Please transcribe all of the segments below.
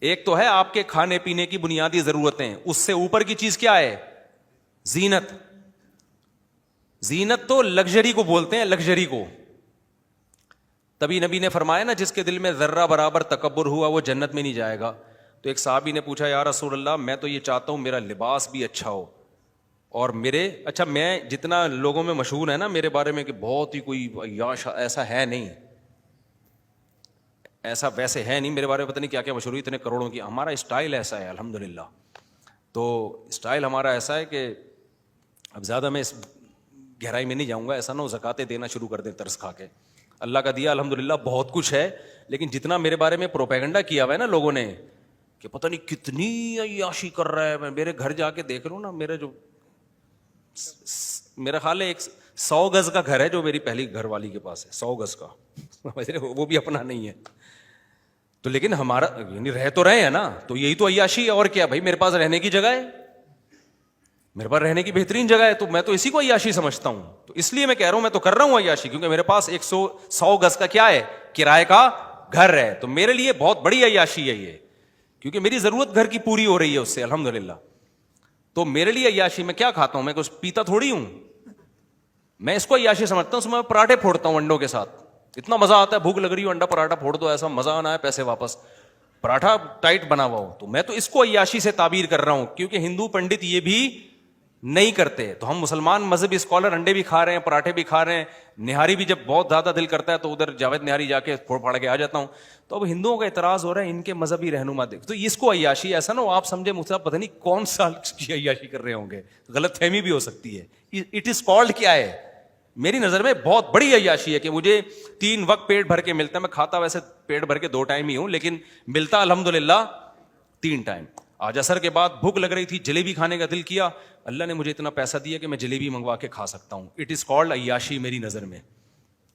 ایک تو ہے آپ کے کھانے پینے کی بنیادی ضرورتیں، اس سے اوپر کی چیز کیا ہے؟ زینت. زینت تو لگژری کو بولتے ہیں، لگژری کو. تبھی نبی نے فرمایا نا جس کے دل میں ذرہ برابر تکبر ہوا وہ جنت میں نہیں جائے گا. تو ایک صحابی نے پوچھا یا رسول اللہ میں تو یہ چاہتا ہوں میرا لباس بھی اچھا ہو اور میرے اچھا میں جتنا لوگوں میں مشہور ہے نا میرے بارے میں کہ بہت ہی کوئی یاش، ایسا ہے نہیں، ایسا ویسے ہے نہیں میرے بارے میں، پتہ نہیں کیا کیا مشہور اتنے کروڑوں کی. ہمارا اسٹائل ایسا ہے الحمدللہ. تو اسٹائل ہمارا ایسا ہے کہ اب زیادہ میں اس گہرائی میں نہیں جاؤں گا، ایسا نہ ہو زکاتیں دینا شروع کر دیں ترس کھا کے. اللہ کا دیا الحمدللہ بہت کچھ ہے، لیکن جتنا میرے بارے میں پروپیگنڈا کیا ہوا ہے نا لوگوں نے کہ پتہ نہیں کتنی عیاشی کر رہا ہے. میں میرے گھر جا کے دیکھ رہا ہوں نا، میرا جو میرا خیال ہے 100 گز کا گھر ہے جو میری پہلی گھر والی کے پاس ہے، 100 گز کا وہ بھی اپنا نہیں ہے. تو لیکن ہمارا یعنی رہ تو رہے ہیں نا، تو یہی تو عیاشی ہے. اور کیا بھائی، میرے پاس رہنے کی جگہ ہے، میرے پاس رہنے کی بہترین جگہ ہے، تو میں تو اسی کو عیاشی سمجھتا ہوں. تو اس لیے میں کہہ رہا ہوں میں تو کر رہا ہوں عیاشی، کیونکہ میرے پاس 100 گز کا کیا ہے، کرائے کا گھر ہے. تو میرے لیے بہت بڑی عیاشی ہے یہ، کیونکہ میری ضرورت گھر کی پوری ہو رہی ہے اس سے الحمدللہ. تو میرے لیے عیاشی، میں کیا کھاتا ہوں، میں کچھ پیتا تھوڑی ہوں، میں اس کو عیاشی سمجھتا ہوں. اس میں پراٹھے پھوڑتا ہوں انڈوں کے ساتھ، اتنا مزہ آتا ہے، بھوک لگ رہی ہو انڈا پراٹھا پھوڑ دو، ایسا مزہ آنا ہے پیسے واپس، پراٹھا ٹائٹ بنا ہوا ہو. تو میں تو اس کو عیاشی سے تعبیر کر رہا ہوں، کیونکہ ہندو پنڈت یہ بھی نہیں کرتے. تو ہم مسلمان مذہبی اسکالر انڈے بھی کھا رہے ہیں، پراٹھے بھی کھا رہے ہیں، نہاری بھی جب بہت زیادہ دل کرتا ہے تو ادھر جاوید نہاری جا کے پھوڑ پھاڑ کے آ جاتا ہوں. تو اب ہندوؤں کا اعتراض ہو رہا ہے ان کے مذہبی رہنما دیکھ، تو اس کو عیاشی، ایسا نہ ہو آپ سمجھے مجھ سے پتہ نہیں کون سا کی عیاشی کر رہے ہوں گے، غلط فہمی بھی ہو سکتی ہے. اٹ از کالڈ کیا ہے، میری نظر میں بہت بڑی عیاشی ہے کہ مجھے 3 وقت پیٹ بھر کے ملتا ہے. میں کھاتا ویسے پیٹ بھر کے 2 ٹائم ہی ہوں، لیکن ملتا الحمدللہ 3 ٹائم. آج عصر کے بعد بھوک لگ رہی تھی، جلیبی کھانے کا دل کیا، اللہ نے مجھے اتنا پیسہ دیا کہ میں جلیبی منگوا کے کھا سکتا ہوں. اٹ از کالڈ عیاشی میری نظر میں،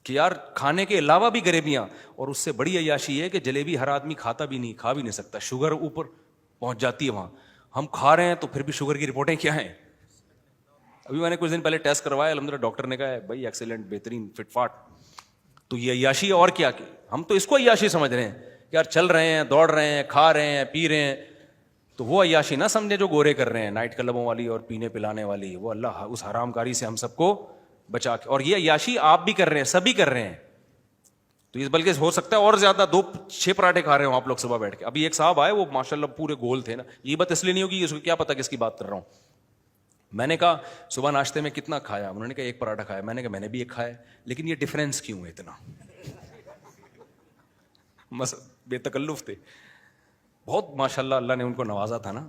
کہ یار کھانے کے علاوہ بھی غریبیاں. اور اس سے بڑی عیاشی ہے کہ جلیبی ہر آدمی کھاتا بھی نہیں، کھا بھی نہیں سکتا، شوگر اوپر پہنچ جاتی ہے وہاں. ہم کھا رہے ہیں تو پھر بھی شوگر کی رپورٹیں کیا ہیں. ابھی میں نے کچھ دن پہلے ٹیسٹ کروایا، الحمدللہ ڈاکٹر نے کہا ہے بھائی ایکسیلنٹ، بہترین، فٹ فاٹ. تو یہ عیاشی اور کیا، کہ ہم تو اس کو عیاشی سمجھ رہے ہیں کہ یار چل رہے ہیں، دوڑ رہے ہیں، کھا رہے ہیں، پی رہے ہیں. تو وہ عیاشی نہ سمجھے جو گورے کر رہے ہیں، نائٹ کلبوں والی اور پینے پلانے والی، وہ اللہ اس حرام کاری سے ہم سب کو بچا کے. اور یہ عیاشی آپ بھی کر رہے ہیں، سبھی کر رہے ہیں. تو اس بلکہ ہو سکتا ہے اور زیادہ 2-6 پراٹھے کھا رہے ہوں آپ لوگ صبح بیٹھ کے. ابھی ایک صاحب آئے، وہ ماشاءاللہ پورے گول تھے نا، یہ بات اس لیے نہیں ہوگی، اس کو کیا پتا کس کی بات کر رہا ہوں. میں نے کہا صبح ناشتے میں کتنا کھایا، انہوں نے کہا 1 پراٹھا کھایا. میں نے کہا میں نے بھی 1 کھایا، لیکن یہ ڈفرینس کیوں ہے اتنا. بے تکلف تھے بہت ماشاءاللہ، اللہ نے ان کو نوازا تھا نا.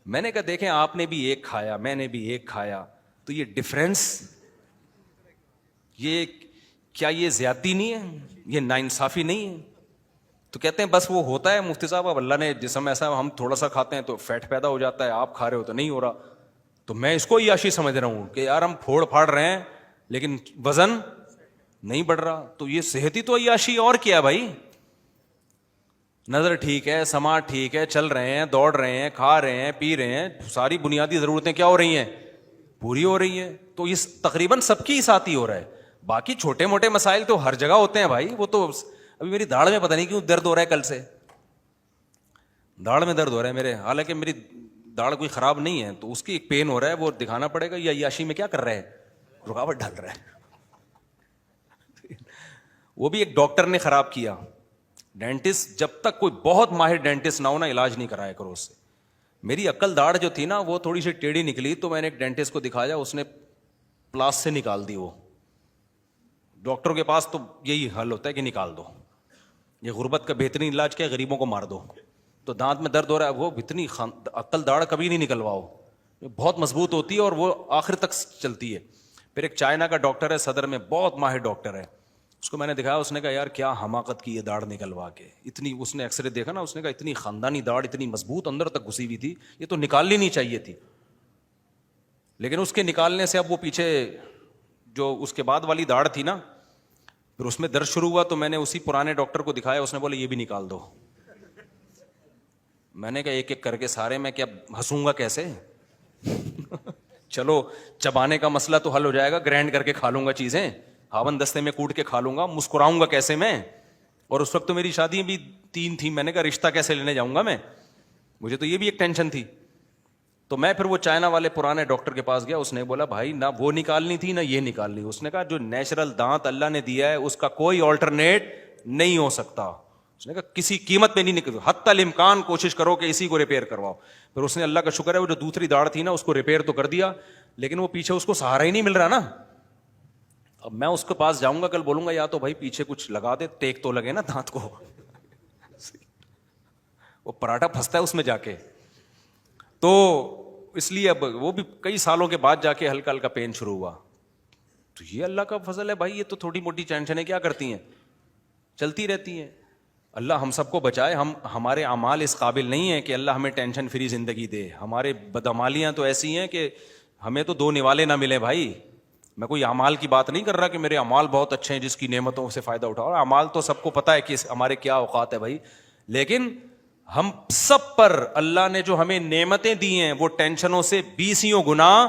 میں نے کہا دیکھیں آپ نے بھی 1 کھایا، میں نے بھی 1 کھایا، تو یہ ڈفرینس، یہ کیا یہ زیادتی نہیں ہے، یہ ناانصافی نہیں ہے. تو کہتے ہیں بس وہ ہوتا ہے مفتی صاحب، اب اللہ نے جسم ایسا، ہم تھوڑا سا کھاتے ہیں تو فیٹ پیدا ہو جاتا ہے، آپ کھا رہے ہو تو نہیں ہو رہا. تو میں اس کو عیاشی سمجھ رہا ہوں کہ یار ہم پھوڑ پھاڑ رہے ہیں لیکن وزن نہیں بڑھ رہا. تو یہ صحت ہی تو عیاشی اور کیا بھائی. نظر ٹھیک ہے، سماعت ٹھیک ہے، چل رہے ہیں، دوڑ رہے ہیں، کھا رہے ہیں، پی رہے ہیں، ساری بنیادی ضرورتیں کیا ہو رہی ہیں، پوری ہو رہی ہیں. تو یہ تقریباً سب کی ساتھ ہی ہو رہا ہے. باقی چھوٹے موٹے مسائل تو ہر جگہ ہوتے ہیں بھائی. وہ تو ابھی میری داڑھ میں پتہ نہیں کیوں درد ہو رہا ہے، کل سے داڑھ میں درد ہو رہا ہے میرے، حالانکہ میری داڑھ کوئی خراب نہیں ہے، تو اس کی ایک پین ہو رہا ہے، وہ دکھانا پڑے گا. یا عیاشی میں کیا کر رہا ہے، رکاوٹ ڈال رہا ہے. وہ بھی ایک ڈاکٹر نے خراب کیا. ڈینٹسٹ جب تک کوئی بہت ماہر ڈینٹسٹ نہ ہو نا، علاج نہیں کرایا کرو اس سے. میری عقل داڑھ جو تھی نا وہ تھوڑی سی ٹیڑھی نکلی، تو میں نے ایک ڈینٹسٹ کو دکھایا، اس نے پلاس سے نکال دی. وہ ڈاکٹروں کے پاس تو یہی حل ہوتا ہے کہ نکال دو. یہ غربت کا بہترین علاج کیا ہے، غریبوں کو مار دو. تو دانت میں درد ہو رہا ہے، وہ اتنی عقل داڑھ کبھی نہیں نکلواؤ، بہت مضبوط ہوتی ہے اور وہ آخر تک چلتی ہے. پھر ایک چائنا کا ڈاکٹر ہے صدر میں، بہت ماہر ڈاکٹر ہے، اس کو میں نے دکھایا. اس نے کہا یار کیا حماقت کی یہ داڑھ نکلوا کے، اتنی، اس نے ایکس رے دیکھا نا، اس نے کہا اتنی خاندانی داڑھ اتنی مضبوط اندر تک گھسی ہوئی تھی، یہ تو نکالنی نہیں چاہیے تھی. لیکن اس کے نکالنے سے اب وہ پیچھے جو اس کے بعد والی داڑھ تھی نا، پھر اس میں درد شروع ہوا. تو میں نے اسی پرانے ڈاکٹر کو دکھایا، اس نے بولا یہ بھی نکال دو. میں نے کہا ایک ایک کر کے سارے، میں کیا ہنسوں گا کیسے. چلو چبانے کا مسئلہ تو حل ہو جائے گا، گرینڈ کر کے کھا لوں گا چیزیں، ہاون دستے میں کوٹ کے کھا لوں گا، مسکراؤں گا کیسے میں. اور اس وقت تو میری شادی بھی 3 تھی. میں نے کہا رشتہ کیسے لینے جاؤں گا میں, مجھے تو یہ بھی ایک ٹینشن تھی. تو میں پھر وہ چائنا والے پرانے ڈاکٹر کے پاس گیا. اس نے بولا بھائی نہ وہ نکالنی تھی نہ یہ نکالنی. اس نے کہا جو نیچرل دانت اللہ نے دیا ہے اس کا کوئی آلٹرنیٹ نہیں ہو سکتا. اس نے کہا کسی قیمت میں نہیں نکل, حتی الامکان کوشش کرو کہ اسی کو ریپیئر کرواؤ. پھر اس نے اللہ کا شکر ہے وہ جو دوسری داڑھ تھی نا اس کو ریپیئر تو کر دیا, لیکن وہ پیچھے اس کو سہارا ہی نہیں مل رہا نا. اب میں اس کے پاس جاؤں گا کل, بولوں گا یا تو بھائی پیچھے کچھ لگا دے, ٹیک تو لگے نا دانت کو. وہ پراٹھا پھنستا ہے اس میں جا کے. تو اس لیے اب وہ بھی کئی سالوں کے بعد جا کے ہلکا ہلکا پین شروع ہوا. تو یہ اللہ کا فضل ہے بھائی, یہ تو تھوڑی موٹی ٹینشنیں کیا کرتی ہیں, چلتی رہتی ہیں. اللہ ہم سب کو بچائے. ہمارے اعمال اس قابل نہیں ہیں کہ اللہ ہمیں ٹینشن فری زندگی دے. ہمارے بدعمالیاں تو ایسی ہیں کہ ہمیں تو 2 نوالے نہ ملے بھائی. میں کوئی اعمال کی بات نہیں کر رہا کہ میرے اعمال بہت اچھے ہیں جس کی نعمتوں سے فائدہ اٹھاؤ. اعمال تو سب کو پتہ ہے کہ ہمارے کیا اوقات ہے بھائی, لیکن ہم سب پر اللہ نے جو ہمیں نعمتیں دی ہیں وہ ٹینشنوں سے 20 گنا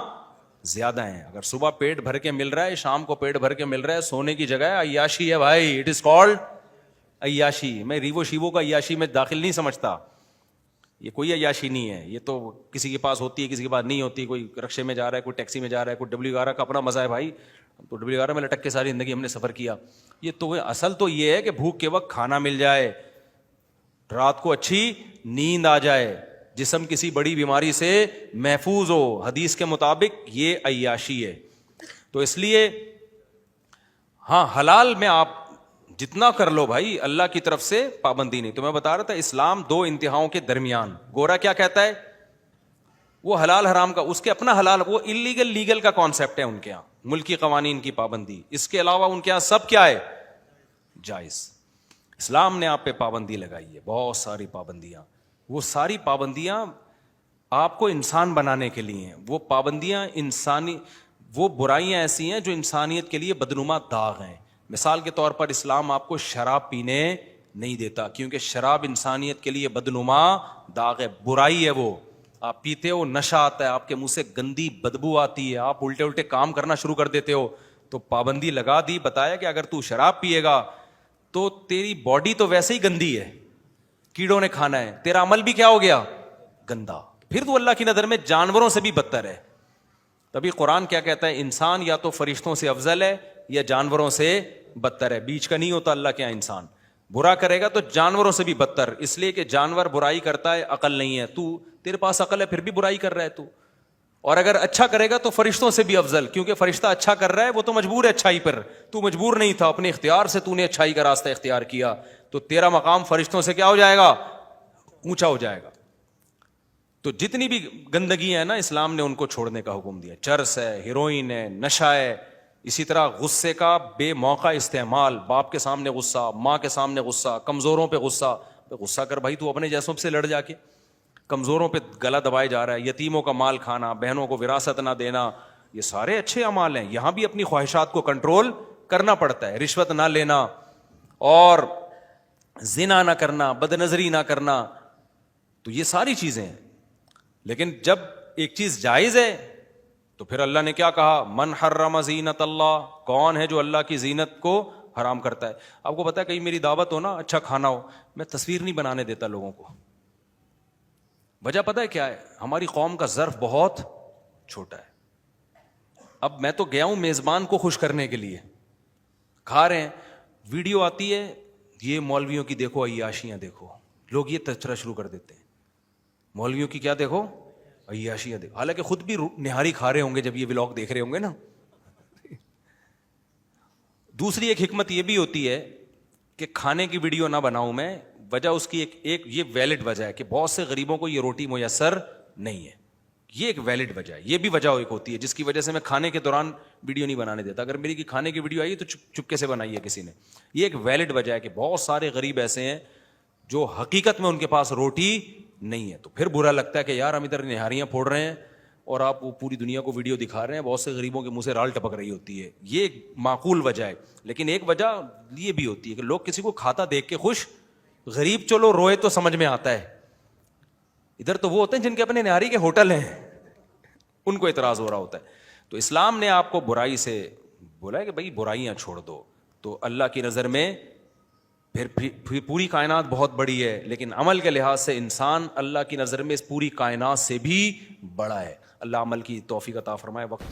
زیادہ ہیں. اگر صبح پیٹ بھر کے مل رہا ہے, شام کو پیٹ بھر کے مل رہا ہے, سونے کی جگہ عیاشی ہے بھائی. اٹ از کالڈ عیاشی. میں ریوو شیوو کا عیاشی میں داخل نہیں سمجھتا. یہ کوئی عیاشی نہیں ہے, یہ تو کسی کے پاس ہوتی ہے کسی کے پاس نہیں ہوتی. کوئی رکشے میں جا رہا ہے, کوئی ٹیکسی میں جا رہا ہے, کوئی W11 کا اپنا مزہ ہے بھائی. تو W11 میں لٹک کے ساری زندگی ہم نے سفر کیا. یہ تو اصل تو یہ ہے کہ بھوک کے وقت کھانا مل جائے, رات کو اچھی نیند آ جائے, جسم کسی بڑی بیماری سے محفوظ ہو. حدیث کے مطابق یہ عیاشی ہے. تو اس لیے ہاں حلال میں آپ جتنا کر لو بھائی, اللہ کی طرف سے پابندی نہیں. تو میں بتا رہا تھا اسلام 2 انتہاؤں کے درمیان. گورا کیا کہتا ہے, وہ حلال حرام کا اس کے اپنا حلال, وہ انلیگل لیگل کا کانسیپٹ ہے ان کے یہاں, ملکی قوانین کی پابندی. اس کے علاوہ ان کے یہاں سب کیا ہے, جائز. اسلام نے آپ پہ پابندی لگائی ہے, بہت ساری پابندیاں. وہ ساری پابندیاں آپ کو انسان بنانے کے لیے ہیں. وہ پابندیاں انسانی, وہ برائیاں ایسی ہیں جو انسانیت کے لیے بدنما داغ ہیں. مثال کے طور پر اسلام آپ کو شراب پینے نہیں دیتا, کیونکہ شراب انسانیت کے لیے بدنما داغ ہے, برائی ہے. وہ آپ پیتے ہو, نشہ آتا ہے, آپ کے منہ سے گندی بدبو آتی ہے, آپ الٹے الٹے کام کرنا شروع کر دیتے ہو. تو پابندی لگا دی, بتایا کہ اگر تو شراب پیے گا تو تیری باڈی تو ویسے ہی گندی ہے, کیڑوں نے کھانا ہے, تیرا عمل بھی کیا ہو گیا, گندا. پھر تو اللہ کی نظر میں جانوروں سے بھی بدتر ہے. تبھی قرآن کیا کہتا ہے, انسان یا تو فرشتوں سے افضل ہے یا جانوروں سے بدتر ہے, بیچ کا نہیں ہوتا اللہ کے یہاں. انسان برا کرے گا تو جانوروں سے بھی بدتر, اس لیے کہ جانور برائی کرتا ہے, عقل نہیں ہے. تیرے پاس عقل ہے پھر بھی برائی کر رہا ہے تو. اور اگر اچھا کرے گا تو فرشتوں سے بھی افضل, کیونکہ فرشتہ اچھا کر رہا ہے, وہ تو مجبور ہے اچھائی پر, تو مجبور نہیں تھا, اپنے اختیار سے تو نے اچھائی کا راستہ اختیار کیا, تو تیرا مقام فرشتوں سے کیا ہو جائے گا, اونچا ہو جائے گا. تو جتنی بھی گندگی ہے نا, اسلام نے ان کو چھوڑنے کا حکم دیا. چرس ہے, ہیروئن ہے, نشہ ہے, اسی طرح غصے کا بے موقع استعمال, باپ کے سامنے غصہ, ماں کے سامنے غصہ, کمزوروں پہ غصہ. غصہ کر بھائی, تو اپنے جیسوں سے لڑ جا کے. کمزوروں پہ گلا دبائے جا رہا ہے, یتیموں کا مال کھانا, بہنوں کو وراثت نہ دینا, یہ سارے اچھے اعمال ہیں. یہاں بھی اپنی خواہشات کو کنٹرول کرنا پڑتا ہے. رشوت نہ لینا, اور زنا نہ کرنا, بد نظری نہ کرنا, تو یہ ساری چیزیں ہیں. لیکن جب ایک چیز جائز ہے تو پھر اللہ نے کیا کہا, من حرم زینت اللہ, کون ہے جو اللہ کی زینت کو حرام کرتا ہے. آپ کو پتا ہے کہیں میری دعوت ہو نا, اچھا کھانا ہو, میں تصویر نہیں بنانے دیتا لوگوں کو. وجہ پتہ ہے کیا ہے, ہماری قوم کا ظرف بہت چھوٹا ہے. اب میں تو گیا ہوں میزبان کو خوش کرنے کے لیے, کھا رہے ہیں, ویڈیو آتی ہے, یہ مولویوں کی دیکھو عیاشیاں دیکھو, لوگ یہ تذکرہ شروع کر دیتے ہیں, مولویوں کی کیا دیکھو, عیاشیاں دیکھو. حالانکہ خود بھی نہاری کھا رہے ہوں گے جب یہ ولاگ دیکھ رہے ہوں گے نا. دوسری ایک حکمت یہ بھی ہوتی ہے کہ کھانے کی ویڈیو نہ بناؤں میں, وجہ اس کی ایک یہ ویلڈ وجہ ہے کہ بہت سے غریبوں کو یہ روٹی میسر نہیں ہے. یہ ایک ویلڈ وجہ ہے, یہ بھی وجہ ایک ہوتی ہے جس کی وجہ سے میں کھانے کے دوران ویڈیو نہیں بنانے دیتا. اگر میری کھانے کی ویڈیو آئی تو چپکے سے بنائی ہے کسی نے. یہ ایک ویلڈ وجہ ہے کہ بہت سارے غریب ایسے ہیں جو حقیقت میں ان کے پاس روٹی نہیں ہے. تو پھر برا لگتا ہے کہ یار ہم ادھر نہاریاں پھوڑ رہے ہیں اور آپ وہ پوری دنیا کو ویڈیو دکھا رہے ہیں, بہت سے غریبوں کے منہ سے رال ٹپک رہی ہوتی ہے. یہ ایک معقول وجہ ہے. لیکن ایک وجہ یہ بھی ہوتی ہے کہ لوگ کسی کو کھاتا دیکھ کے خوش, غریب چلو روئے تو سمجھ میں آتا ہے, ادھر تو وہ ہوتے ہیں جن کے اپنے نہاری کے ہوٹل ہیں, ان کو اعتراض ہو رہا ہوتا ہے. تو اسلام نے آپ کو برائی سے بولا ہے کہ بھائی برائیاں چھوڑ دو. تو اللہ کی نظر میں پھر پوری کائنات بہت بڑی ہے، لیکن عمل کے لحاظ سے انسان اللہ کی نظر میں اس پوری کائنات سے بھی بڑا ہے. اللہ عمل کی توفیق عطا فرمائے. وقت